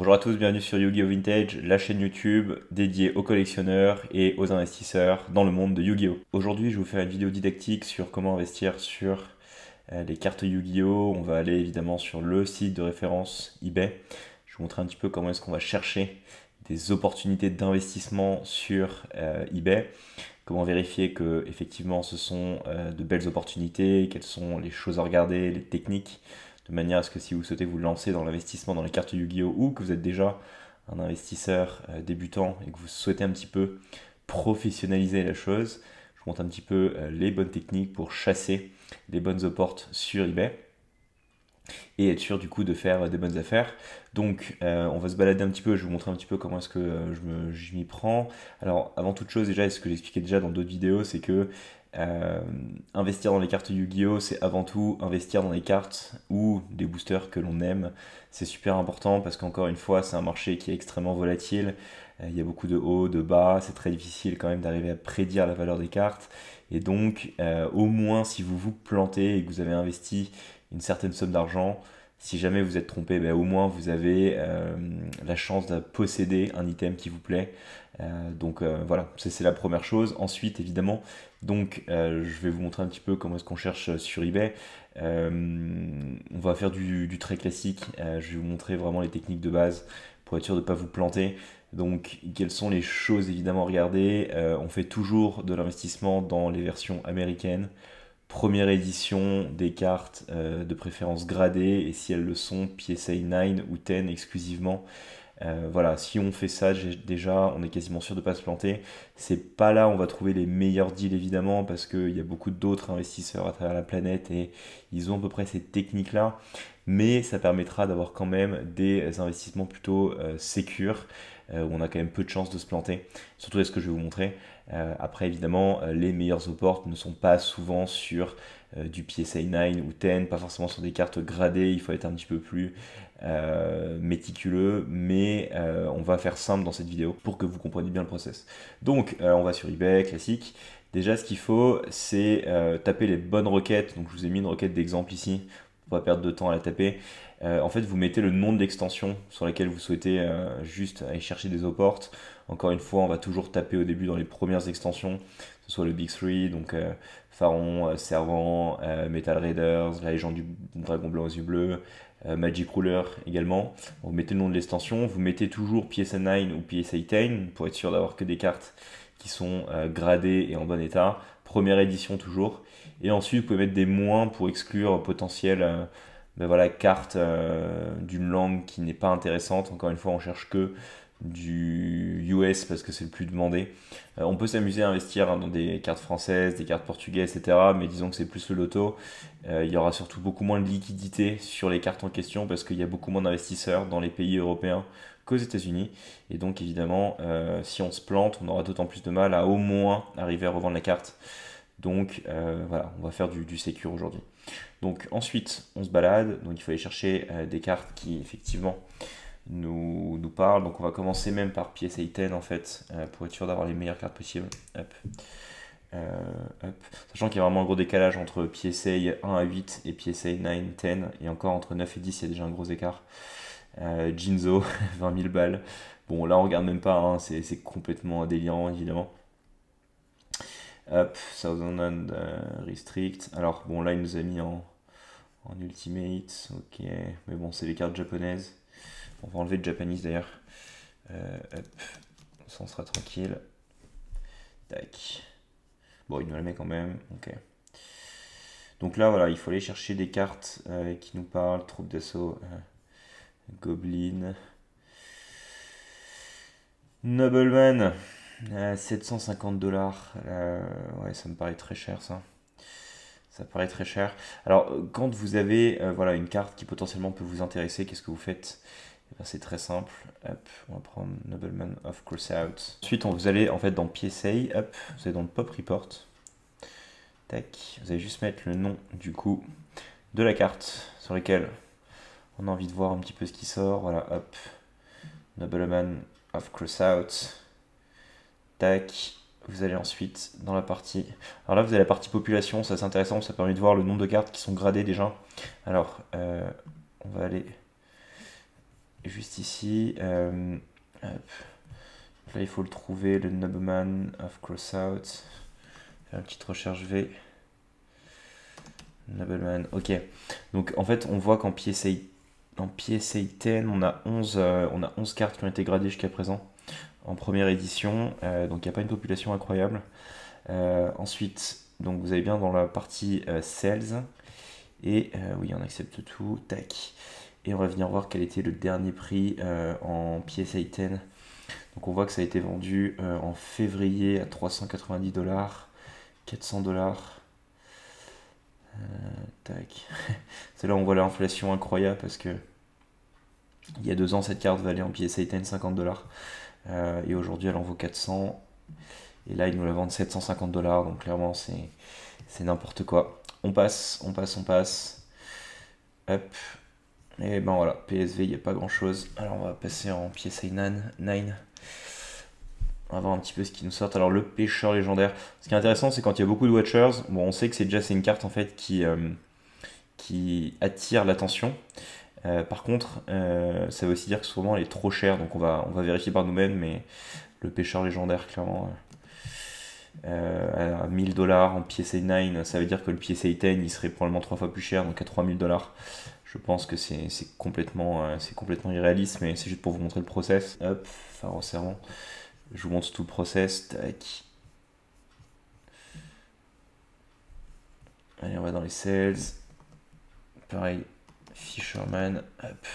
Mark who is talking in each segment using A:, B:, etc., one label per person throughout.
A: Bonjour à tous, bienvenue sur Yu-Gi-Oh! Vintage, la chaîne YouTube dédiée aux collectionneurs et aux investisseurs dans le monde de Yu-Gi-Oh! Aujourd'hui, je vais vous faire une vidéo didactique sur comment investir sur les cartes Yu-Gi-Oh! On va aller évidemment sur le site de référence eBay. Je vais vous montrer un petit peu comment est-ce qu'on va chercher des opportunités d'investissement sur eBay. Comment vérifier que effectivement ce sont de belles opportunités, quelles sont les choses à regarder, les techniques, de manière à ce que si vous souhaitez vous lancer dans l'investissement dans les cartes Yu-Gi-Oh! Ou que vous êtes déjà un investisseur débutant et que vous souhaitez un petit peu professionnaliser la chose, je vous montre un petit peu les bonnes techniques pour chasser les bonnes opportes sur eBay et être sûr du coup de faire des bonnes affaires. Donc on va se balader un petit peu, je vais vous montrer un petit peu comment est-ce que je m'y prends. Alors avant toute chose déjà, ce que j'expliquais déjà dans d'autres vidéos, c'est que investir dans les cartes Yu-Gi-Oh! C'est avant tout investir dans les cartes ou des boosters que l'on aime. C'est super important parce qu'encore une fois, c'est un marché qui est extrêmement volatile. Il y a beaucoup de hauts, de bas. C'est très difficile quand même d'arriver à prédire la valeur des cartes. Et donc, au moins, si vous vous plantez et que vous avez investi une certaine somme d'argent, si jamais vous êtes trompé, ben, au moins vous avez la chance de posséder un item qui vous plaît. Voilà, c'est la première chose. Ensuite, évidemment, je vais vous montrer un petit peu comment est-ce qu'on cherche sur eBay. On va faire du très classique. Je vais vous montrer vraiment les techniques de base pour être sûr de ne pas vous planter. Donc, quelles sont les choses évidemment à regarder? On fait toujours de l'investissement dans les versions américaines. Première édition des cartes de préférence gradées, et si elles le sont, PSA 9 ou 10 exclusivement. Voilà, si on fait ça, déjà, on est quasiment sûr de ne pas se planter. C'est pas là où on va trouver les meilleurs deals, évidemment, parce qu'il y a beaucoup d'autres investisseurs à travers la planète et ils ont à peu près ces techniques-là. Mais ça permettra d'avoir quand même des investissements plutôt sécures, où on a quand même peu de chances de se planter. Surtout est ce que je vais vous montrer. Après, évidemment, les meilleurs opports ne sont pas souvent sur du PSA 9 ou 10, pas forcément sur des cartes gradées. Il faut être un petit peu plus méticuleux, mais on va faire simple dans cette vidéo pour que vous compreniez bien le process. Donc, on va sur eBay, classique. Déjà, ce qu'il faut, c'est taper les bonnes requêtes. Donc, je vous ai mis une requête d'exemple ici, pour pas perdre de temps à la taper. En fait, vous mettez le nom de l'extension sur laquelle vous souhaitez juste aller chercher des opports. Encore une fois, on va toujours taper au début dans les premières extensions, que ce soit le Big 3, donc Pharaon, Servant, Metal Raiders, la légende du dragon blanc aux yeux bleus, Magic Ruler également. Vous mettez le nom de l'extension, vous mettez toujours PSA 9 ou PSA 10 pour être sûr d'avoir que des cartes qui sont gradées et en bon état. Première édition toujours. Et ensuite, vous pouvez mettre des moins pour exclure potentiel voilà, cartes d'une langue qui n'est pas intéressante. Encore une fois, on cherche que du US parce que c'est le plus demandé. On peut s'amuser à investir dans des cartes françaises, des cartes portugaises, etc. Mais disons que c'est plus le loto. Il y aura surtout beaucoup moins de liquidité sur les cartes en question parce qu'il y a beaucoup moins d'investisseurs dans les pays européens qu'aux États-Unis. Et donc évidemment, si on se plante, on aura d'autant plus de mal à au moins arriver à revendre la carte. Donc voilà, on va faire du sécure aujourd'hui. Donc ensuite, on se balade. Donc il faut aller chercher des cartes qui effectivement nous parle. Donc on va commencer même par PSA 10 en fait, pour être sûr d'avoir les meilleures cartes possibles. Hop. Hop. Sachant qu'il y a vraiment un gros décalage entre PSA 1 à 8 et PSA 9, 10, et encore entre 9 et 10, il y a déjà un gros écart. Jinzo, 20 000 balles. Bon, là on regarde même pas, hein, c'est complètement délirant évidemment. Hop, Southern Restrict. Alors bon, là il nous a mis en Ultimate, ok, mais bon, c'est les cartes japonaises. On va enlever le Japanese d'ailleurs. Hop, ça on sera tranquille. Tac. Bon, il nous la met quand même. Ok. Donc là, voilà, il faut aller chercher des cartes qui nous parlent. Troupe d'assaut, Goblin. Nobleman, 750 dollars. Ouais, ça me paraît très cher ça. Ça paraît très cher. Alors, quand vous avez voilà, une carte qui potentiellement peut vous intéresser, qu'est-ce que vous faites? Eh ben, c'est très simple. Hop, on va prendre Nobleman of Crossout. Ensuite, vous allez en fait dans PSA. Hop, vous allez dans le Pop Report. Tac. Vous allez juste mettre le nom du coup de la carte sur laquelle on a envie de voir un petit peu ce qui sort. Voilà, hop. Nobleman of Crossout. Tac. Vous allez ensuite dans la partie... Alors là, vous avez la partie population, ça c'est intéressant, ça permet de voir le nombre de cartes qui sont gradées déjà. Alors, on va aller juste ici. Hop. Là, il faut le trouver, le Nobleman of Crossout. Faire une petite recherche V. Nobleman, ok. Donc en fait, on voit qu'en PSA 10, on a 11 cartes qui ont été gradées jusqu'à présent en première édition. Donc il n'y a pas une population incroyable. Ensuite, donc vous avez bien dans la partie Sales. Et oui, on accepte tout. Tac. Et on va venir voir quel était le dernier prix en PSA 10. Donc on voit que ça a été vendu en février à 390 $, 400 $. Tac. C'est là où on voit l'inflation incroyable parce que il y a 2 ans cette carte valait en PSA 10 50 $. Et aujourd'hui elle en vaut 400. Et là ils nous la vendent 750 $. Donc clairement c'est n'importe quoi. On passe. Hop. Et ben voilà, PSV, il n'y a pas grand chose. Alors on va passer en PSA 9. On va voir un petit peu ce qui nous sort. Alors le pêcheur légendaire. Ce qui est intéressant, c'est quand il y a beaucoup de Watchers. Bon, on sait que c'est une carte en fait qui attire l'attention. Par contre, ça veut aussi dire que souvent elle est trop chère. Donc on va vérifier par nous-mêmes. Mais le pêcheur légendaire, clairement, à 1000 $ en PSA 9, ça veut dire que le PSA 10 il serait probablement 3 fois plus cher. Donc à 3000 $. Je pense que c'est complètement irréaliste, mais c'est juste pour vous montrer le process. Hop, phare servant. Je vous montre tout le process. Tac. Allez, on va dans les sales. Pareil, Fisherman. Hop.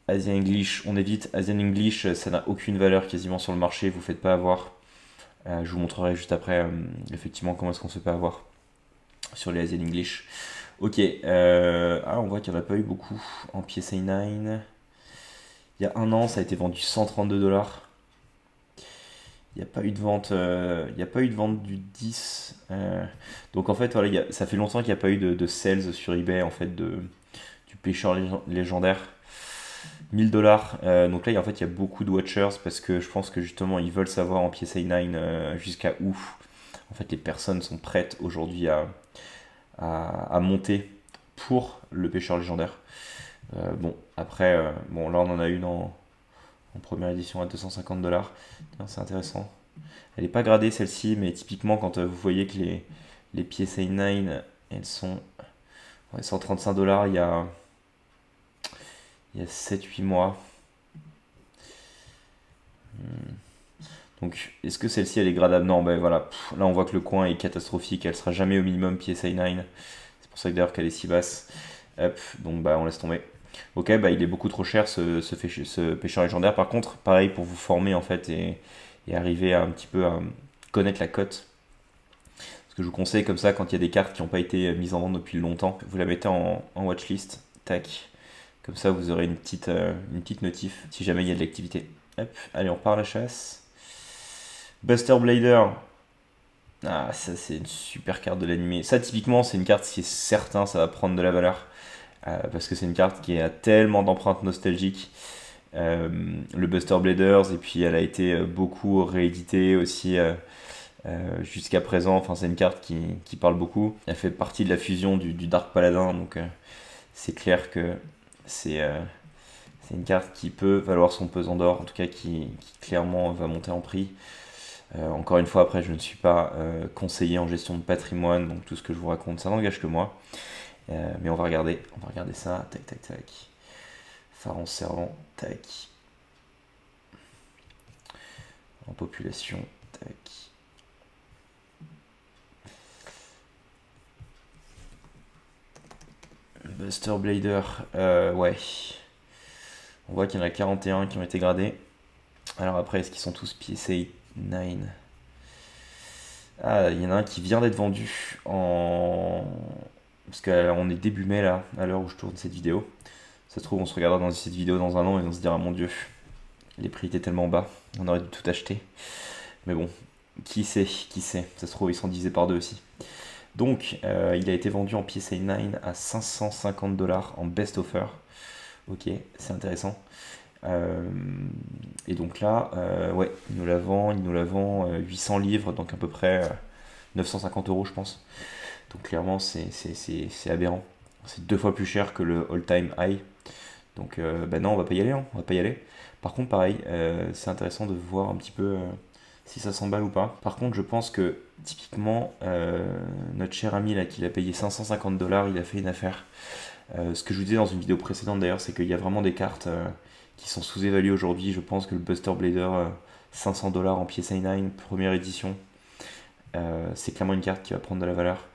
A: Asian English, on évite. Asian English, ça n'a aucune valeur quasiment sur le marché. Vous ne faites pas avoir. Je vous montrerai juste après, effectivement, comment est-ce qu'on se fait pas sur les Asian English. Ok, on voit qu'il n'y en a pas eu beaucoup en PSA 9. Il y a 1 an, ça a été vendu 132 $. Il n'y a pas eu de vente, du 10. Donc en fait, voilà, ça fait longtemps qu'il n'y a pas eu de sales sur eBay en fait du pêcheur légendaire. 1000 $. Donc là, en fait, il y a beaucoup de watchers parce que je pense que justement, ils veulent savoir en PSA 9 jusqu'à où en fait les personnes sont prêtes aujourd'hui à monter pour le pêcheur légendaire. Bon, après, là on en a une en première édition à 250 $. C'est intéressant. Elle n'est pas gradée celle-ci, mais typiquement quand vous voyez que les PSA 9, elles sont 135 $, il y a 7-8 mois. Donc, est-ce que celle-ci, elle est gradable? Non, ben voilà. Là, on voit que le coin est catastrophique. Elle sera jamais au minimum PSA 9. C'est pour ça que d'ailleurs qu'elle est si basse. Hop, donc bah on laisse tomber. Ok, bah il est beaucoup trop cher ce pêcheur légendaire. Par contre, pareil pour vous former en fait et arriver un petit peu à connaître la cote. Ce que je vous conseille comme ça, quand il y a des cartes qui n'ont pas été mises en vente depuis longtemps, vous la mettez en watchlist. Tac. Comme ça, vous aurez une petite notif si jamais il y a de l'activité. Hop, allez, on repart à la chasse. Buster Blader. Ah, ça c'est une super carte de l'animé. Ça typiquement c'est une carte qui est certain ça va prendre de la valeur. Parce que c'est une carte qui a tellement d'empreintes nostalgiques. Le Buster Bladers, et puis elle a été beaucoup rééditée aussi jusqu'à présent. Enfin c'est une carte qui parle beaucoup. Elle fait partie de la fusion du Dark Paladin, donc c'est clair que c'est une carte qui peut valoir son pesant d'or, en tout cas qui clairement va monter en prix. Encore une fois, après, je ne suis pas conseiller en gestion de patrimoine, donc tout ce que je vous raconte, ça n'engage que moi. Mais on va regarder ça. Tac, tac, tac. Phare en servant. Tac. En population. Tac. Buster Blader. Ouais. On voit qu'il y en a 41 qui ont été gradés. Alors après, est-ce qu'ils sont tous PSA 9? Ah, il y en a un qui vient d'être vendu parce qu'on est début mai là, à l'heure où je tourne cette vidéo. Ça se trouve, on se regardera dans cette vidéo dans 1 an et on se dira, mon Dieu, les prix étaient tellement bas, on aurait dû tout acheter. Mais bon, qui sait, ça se trouve, ils sont divisés par 2 aussi. Donc, il a été vendu en PSA 9 à 550 $ en best offer. Ok, c'est intéressant. Et donc là, ouais, il nous la vend 800 livres, donc à peu près 950 € je pense. Donc clairement, c'est aberrant. C'est 2 fois plus cher que le all-time high. Donc bah non, on va pas y aller, hein, on va pas y aller. Par contre, pareil, c'est intéressant de voir un petit peu si ça s'emballe ou pas. Par contre, je pense que typiquement, notre cher ami là, qui l'a payé 550 $, il a fait une affaire. Ce que je vous disais dans une vidéo précédente d'ailleurs, c'est qu'il y a vraiment des cartes qui sont sous-évaluées aujourd'hui. Je pense que le Buster Blader 500 $ en PSA 9, première édition, c'est clairement une carte qui va prendre de la valeur.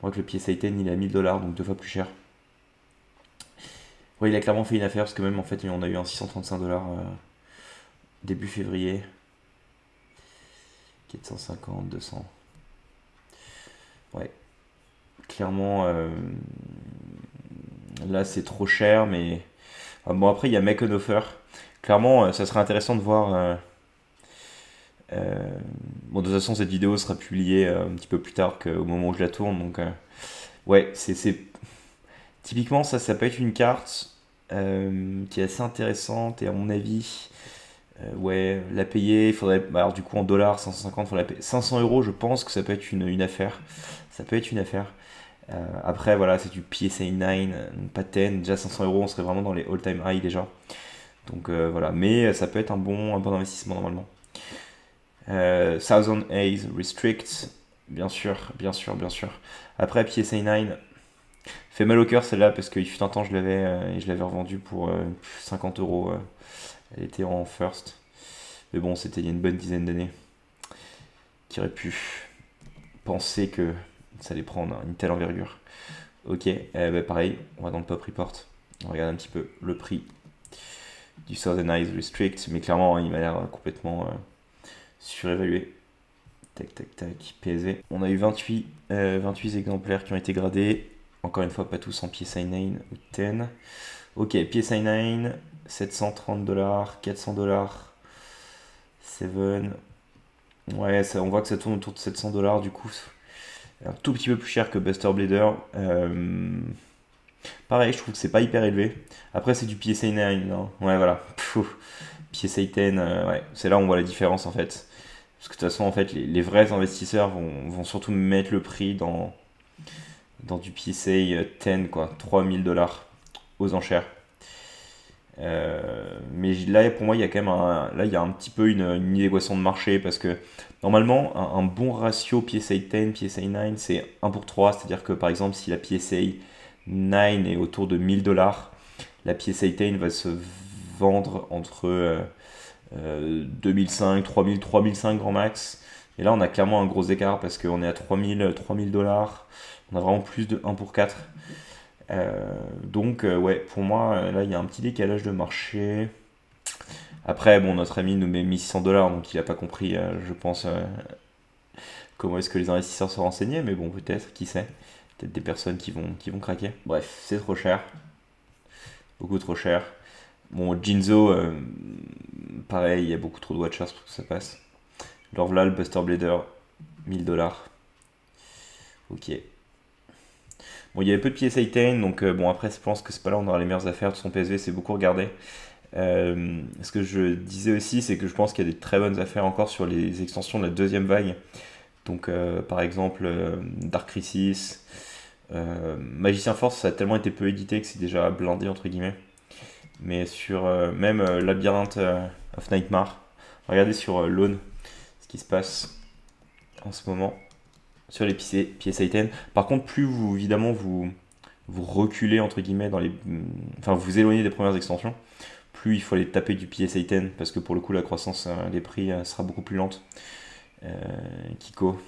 A: Moi que le PSA 10 il est à 1000 $, donc 2 fois plus cher. Ouais, il a clairement fait une affaire parce que même en fait on a eu un 635 $ début février. 450, 200. Ouais, clairement là c'est trop cher, mais bon après il y a Make an Offer. Clairement ça serait intéressant de voir. Bon, de toute façon cette vidéo sera publiée un petit peu plus tard qu'au moment où je la tourne, donc ouais, typiquement ça peut être une carte qui est assez intéressante et à mon avis, ouais, la payer, il faudrait, bah, alors du coup en dollars 550, il faudrait la payer 500 €, je pense que ça peut être une affaire. Ça peut être une affaire. Après voilà, c'est du PSA 9, pas 10, déjà 500 € on serait vraiment dans les all-time high déjà. Donc voilà, mais ça peut être un bon investissement normalement. Thousand A's Restrict, bien sûr, bien sûr, bien sûr. Après PSA 9, fait mal au cœur celle-là parce qu'il fut un temps je l'avais et je l'avais revendu pour 50 €. Elle était en first. Mais bon, c'était il y a une bonne dizaine d'années. Qui aurait pu penser que ça allait prendre une telle envergure. Ok, bah pareil, on va dans le Pop Report. On regarde un petit peu le prix du Southern Eyes Restrict. Mais clairement, il m'a l'air complètement surévalué. Tac, tac, tac, PSV. On a eu 28 exemplaires qui ont été gradés. Encore une fois, pas tous en PSA 9 ou 10. Ok, PSA 9, 730 $, 400 $, 7. Ouais, ça, on voit que ça tourne autour de 700 $ du coup. Un tout petit peu plus cher que Buster Blader. Pareil, je trouve que c'est pas hyper élevé. Après, c'est du PSA 9. Non, ouais, voilà. PSA 10, ouais, c'est là où on voit la différence en fait. Parce que de toute façon, en fait, les vrais investisseurs vont surtout mettre le prix dans du PSA 10, quoi. 3000 $ aux enchères. Mais là, pour moi, il y a quand même là, il y a un petit peu une inadéquation de marché parce que normalement, un bon ratio PSA 10, PSA 9, c'est 1 pour 3. C'est-à-dire que par exemple, si la PSA 9 est autour de 1000 $, la PSA 10 va se vendre entre 2005, 3000, 3005 grand max. Et là, on a clairement un gros écart parce qu'on est à 3000 $. On a vraiment plus de 1 pour 4. Donc ouais, pour moi là il y a un petit décalage de marché. Après bon, notre ami nous met 1600 $, donc il a pas compris, je pense, comment est-ce que les investisseurs se renseignaient, mais bon, peut-être, qui sait, peut-être des personnes qui vont craquer. Bref, c'est trop cher, beaucoup trop cher. Bon, Jinzo, pareil, il y a beaucoup trop de watchers pour que ça passe. Alors voilà le Buster Blader, 1000 $. Ok. Bon, il y avait peu de PSA 10, donc bon, après, je pense que c'est pas là où on aura les meilleures affaires. De son PSV, c'est beaucoup regardé. Ce que je disais aussi, c'est que je pense qu'il y a des très bonnes affaires encore sur les extensions de la deuxième vague. Donc, par exemple, Dark Crisis, Magicien Force, ça a tellement été peu édité que c'est déjà blindé, entre guillemets. Mais sur même Labyrinthe of Nightmare, regardez sur Lone ce qui se passe en ce moment sur les PSA 10. Par contre, plus vous, évidemment, vous reculez, entre guillemets, enfin, vous vous éloignez des premières extensions, plus il faut aller taper du PSA 10, parce que pour le coup, la croissance des prix sera beaucoup plus lente. Kiko,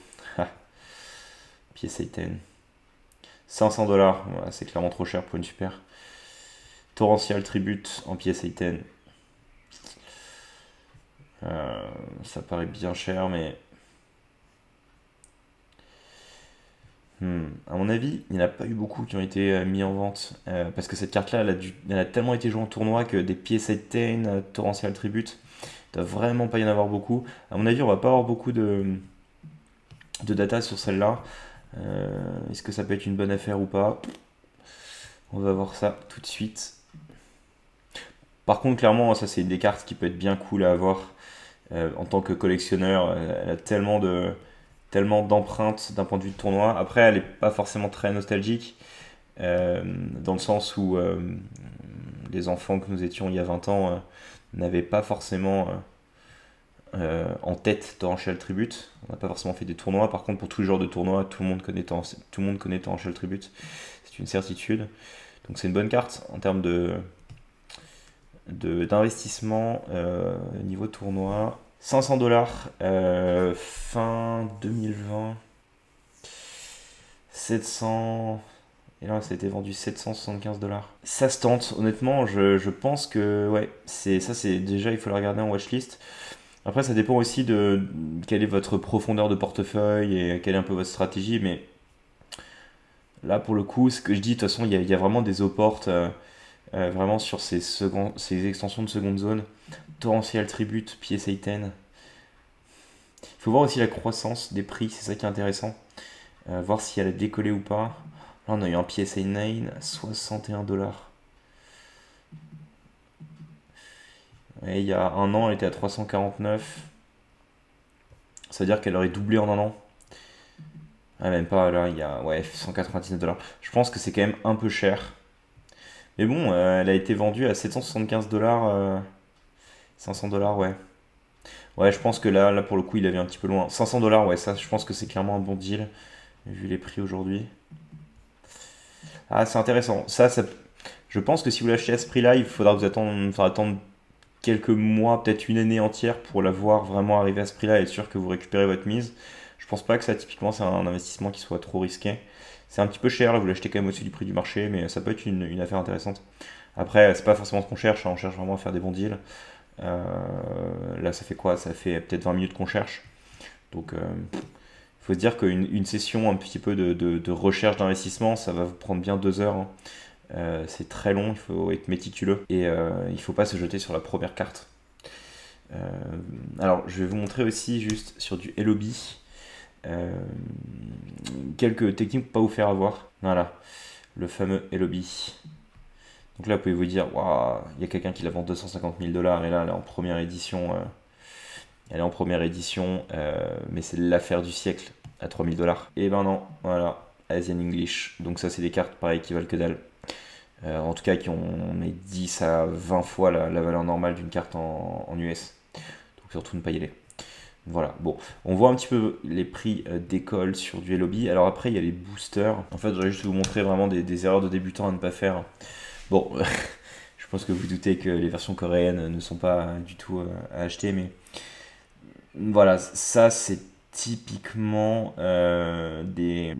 A: PSA 10. 500 $, voilà, c'est clairement trop cher pour une super. Torrential Tribute en PSA 10. Ça paraît bien cher, mais à mon avis, il n'y en a pas eu beaucoup qui ont été mis en vente. Parce que cette carte-là, elle a tellement été jouée en tournoi que des PSA 10, Torrential Tribute, il ne doit vraiment pas y en avoir beaucoup. À mon avis, on va pas avoir beaucoup de data sur celle-là. Est-ce que ça peut être une bonne affaire ou pas? On va voir ça tout de suite. Par contre, clairement, ça c'est une des cartes qui peut être bien cool à avoir en tant que collectionneur. Elle a tellement d'empreintes d'un point de vue de tournoi. Après, elle n'est pas forcément très nostalgique. dans le sens où les enfants que nous étions il y a 20 ans n'avaient pas forcément en tête Torrential Tribute. On n'a pas forcément fait des tournois. Par contre, pour tous les genres de tournois, tout le monde connaît Torrential Tribute. C'est une certitude. Donc c'est une bonne carte en termes d'investissement niveau tournoi. 500 $, fin 2020. 700... Et là, ça a été vendu 775 $. Ça se tente, honnêtement, je pense que, ouais, c'est déjà, il faut le regarder en watchlist. Après, ça dépend aussi de quelle est votre profondeur de portefeuille et quelle est un peu votre stratégie, mais là, pour le coup, ce que je dis, de toute façon, il y a vraiment des opports vraiment sur ces extensions de seconde zone. Torrential Tribute, PSA 10. Il faut voir aussi la croissance des prix, c'est ça qui est intéressant. Voir si elle a décollé ou pas. Là, on a eu un PSA 9, 61 $. Et il y a un an, elle était à 349. Ça veut dire qu'elle aurait doublé en un an. Ah, même pas, là, il y a 199 $. Je pense que c'est quand même un peu cher. Mais bon, elle a été vendue à 775 $. 500 $, ouais. Ouais, je pense que là, pour le coup, il avait un petit peu loin. 500 $, ouais, ça, je pense que c'est clairement un bon deal, vu les prix aujourd'hui. Ah, c'est intéressant. Je pense que si vous l'achetez à ce prix-là, il faudra vous attendre quelques mois, peut-être une année entière pour la voir vraiment arriver à ce prix-là et être sûr que vous récupérez votre mise. Je pense pas que ça, typiquement, c'est un investissement qui soit trop risqué. C'est un petit peu cher, là, vous l'achetez quand même au-dessus du prix du marché, mais ça peut être une affaire intéressante. Après, c'est pas forcément ce qu'on cherche, hein, on cherche vraiment à faire des bons deals. Là, ça fait quoi? Ça fait peut-être 20 minutes qu'on cherche. Donc, il faut se dire qu'une session un petit peu de recherche d'investissement, ça va vous prendre bien 2 heures. Hein. C'est très long, il faut être méticuleux et il ne faut pas se jeter sur la première carte. Alors, je vais vous montrer aussi juste sur du LOB quelques techniques pour ne pas vous faire avoir. Voilà, le fameux LOB. Donc là, vous pouvez vous dire, waouh, il y a quelqu'un qui la vend 250 000 $ et là, elle est en première édition. Mais c'est l'affaire du siècle à 3 000 $. Et ben non, voilà, Asian English. Donc ça, c'est des cartes pareil qui valent que dalle. En tout cas, qui ont 10 à 20 fois la valeur normale d'une carte en US. Donc surtout ne pas y aller. Voilà, bon, on voit un petit peu les prix d'école sur du LOB. Alors après, il y a les boosters. En fait, je vais juste vous montrer vraiment des erreurs de débutants à ne pas faire. Bon, je pense que vous doutez que les versions coréennes ne sont pas du tout à acheter, mais voilà, ça c'est typiquement des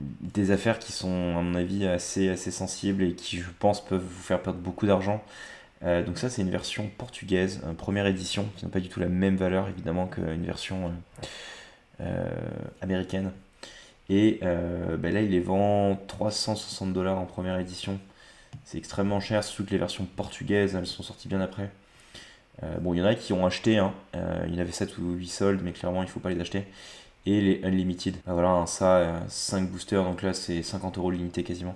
A: affaires qui sont à mon avis assez sensibles et qui je pense peuvent vous faire perdre beaucoup d'argent. Donc ça c'est une version portugaise, première édition, qui n'a pas du tout la même valeur évidemment qu'une version américaine. Et là il les vend 360 $ en première édition. C'est extrêmement cher, surtout que les versions portugaises elles sont sorties bien après. Bon, il y en a qui ont acheté, hein. Il y en avait 7 ou 8 soldes, mais clairement il ne faut pas les acheter. Et les Unlimited, voilà, ça, 5 boosters, donc là c'est 50 € limité quasiment.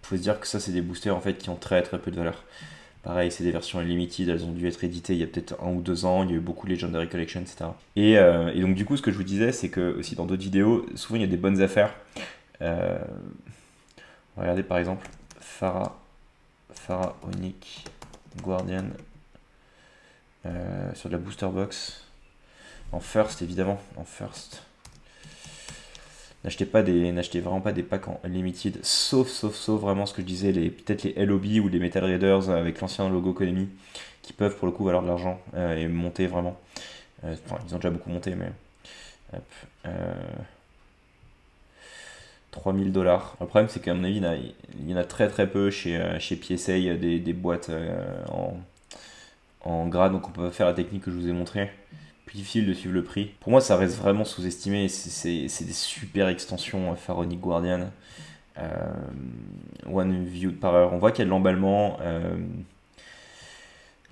A: Faut se dire que ça c'est des boosters en fait qui ont très peu de valeur. Pareil, c'est des versions Unlimited, elles ont dû être éditées il y a peut-être 1 ou 2 ans, il y a eu beaucoup de Legendary Collection, etc. Et donc du coup, ce que je vous disais, c'est que aussi dans d'autres vidéos, souvent il y a des bonnes affaires. Regardez par exemple, Pharaonic Guardian sur de la booster box. En first, évidemment, en first. N'achetez vraiment pas des packs en limited, sauf vraiment ce que je disais, peut-être les LOB ou les Metal Raiders avec l'ancien logo Konami, qui peuvent pour le coup valoir de l'argent et monter vraiment. Enfin, ils ont déjà beaucoup monté, mais... Hop, 3 000 $. Le problème, c'est qu'à mon avis, il y en a très peu chez PSA, des boîtes en gras, donc on peut faire la technique que je vous ai montrée. Plus difficile de suivre le prix. Pour moi, ça reste vraiment sous-estimé. C'est des super extensions Pharaonic Guardian. One view par heure. On voit qu'il y a de l'emballement.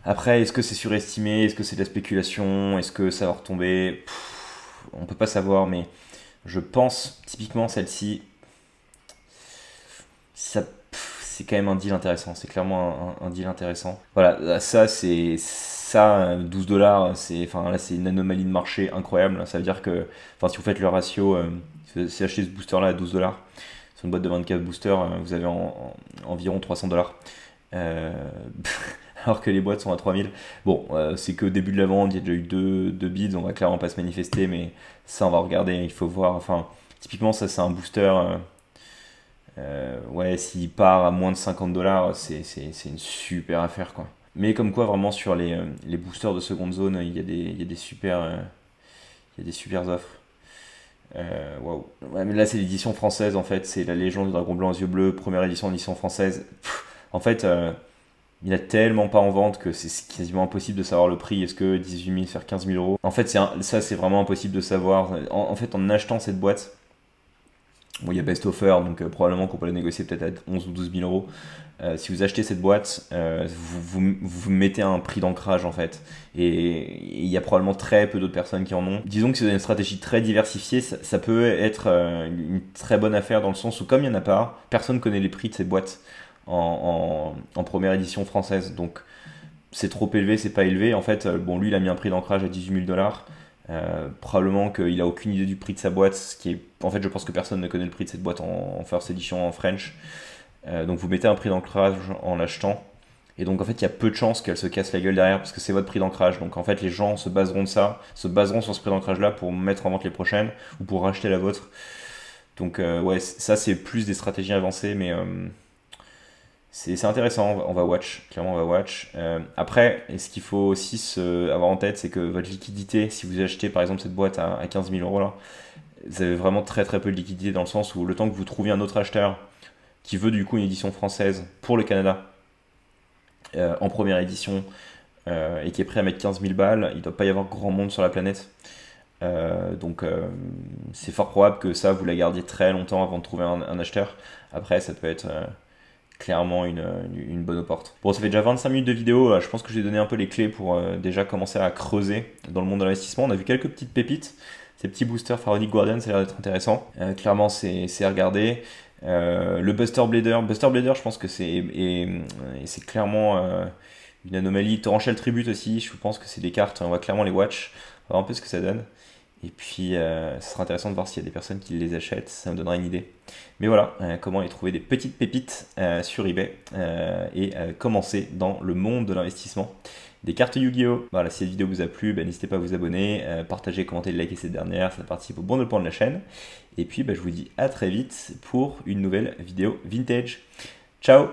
A: Après, est-ce que c'est surestimé? Est-ce que c'est de la spéculation? Est-ce que ça va retomber? On peut pas savoir, mais je pense typiquement celle-ci, c'est quand même un deal intéressant. C'est clairement un deal intéressant. Voilà, ça c'est... Ça, 12 $, là c'est une anomalie de marché incroyable. Ça veut dire que, si vous faites le ratio, si vous achetez ce booster là à 12 $, sur une boîte de 24 boosters, vous avez environ 300 $. Alors que les boîtes sont à 3000. Bon, c'est que au début de la vente, il y a déjà eu deux bids, on va clairement pas se manifester, mais ça on va regarder, il faut voir. Enfin, typiquement ça c'est un booster, ouais, s'il part à moins de 50 $, c'est une super affaire quoi. Mais comme quoi vraiment sur les boosters de seconde zone, il y a des super offres. Waouh. Ouais, mais là c'est l'édition française en fait, c'est la légende du dragon blanc aux yeux bleus, première édition en édition française. En fait, il y a tellement pas en vente que c'est quasiment impossible de savoir le prix. Est-ce que 18 000 faire 15 000 euros? En fait, ça c'est vraiment impossible de savoir. En fait, en achetant cette boîte, bon, il y a best offer, donc probablement qu'on peut la négocier peut-être à 11 ou 12 000 euros. Si vous achetez cette boîte, vous mettez un prix d'ancrage en fait. Et il y a probablement très peu d'autres personnes qui en ont. Disons que c'est une stratégie très diversifiée, ça peut être une très bonne affaire dans le sens où comme il n'y en a pas, personne ne connaît les prix de ces boîtes en première édition française. Donc c'est trop élevé, c'est pas élevé. En fait, bon, lui il a mis un prix d'ancrage à 18 000 $. Probablement qu'il a aucune idée du prix de sa boîte, ce qui est, en fait, je pense que personne ne connaît le prix de cette boîte en first edition en French. Donc vous mettez un prix d'ancrage en l'achetant, et donc en fait il y a peu de chances qu'elle se casse la gueule derrière parce que c'est votre prix d'ancrage. Donc en fait les gens se baseront sur ce prix d'ancrage là pour mettre en vente les prochaines ou pour racheter la vôtre. Donc ouais, ça c'est plus des stratégies avancées, mais c'est intéressant, on va watch, clairement on va watch. Après, et ce qu'il faut aussi avoir en tête, c'est que votre liquidité, si vous achetez par exemple cette boîte à 15 000 euros là, vous avez vraiment très très peu de liquidité dans le sens où le temps que vous trouviez un autre acheteur qui veut du coup une édition française pour le Canada en première édition et qui est prêt à mettre 15 000 balles, il ne doit pas y avoir grand monde sur la planète. Donc c'est fort probable que ça vous la gardiez très longtemps avant de trouver un acheteur. Après ça peut être clairement une bonne porte. Bon, ça fait déjà 25 minutes de vidéo, je pense que j'ai donné un peu les clés pour déjà commencer à creuser dans le monde de l'investissement. On a vu quelques petites pépites, ces petits boosters Pharaonic Guardian, ça a l'air d'être intéressant. Clairement c'est à regarder. Le Buster Blader, je pense que c'est clairement une anomalie. Torrential Tribute aussi, je pense que c'est des cartes, on va clairement les watch, on va voir un peu ce que ça donne. Et puis, ce sera intéressant de voir s'il y a des personnes qui les achètent, ça me donnera une idée. Mais voilà, comment aller trouver des petites pépites sur eBay et commencer dans le monde de l'investissement des cartes Yu-Gi-Oh! Voilà, si cette vidéo vous a plu, n'hésitez pas à vous abonner, partager, commenter, liker cette dernière, ça participe au bon développement de la chaîne. Et puis, je vous dis à très vite pour une nouvelle vidéo vintage. Ciao!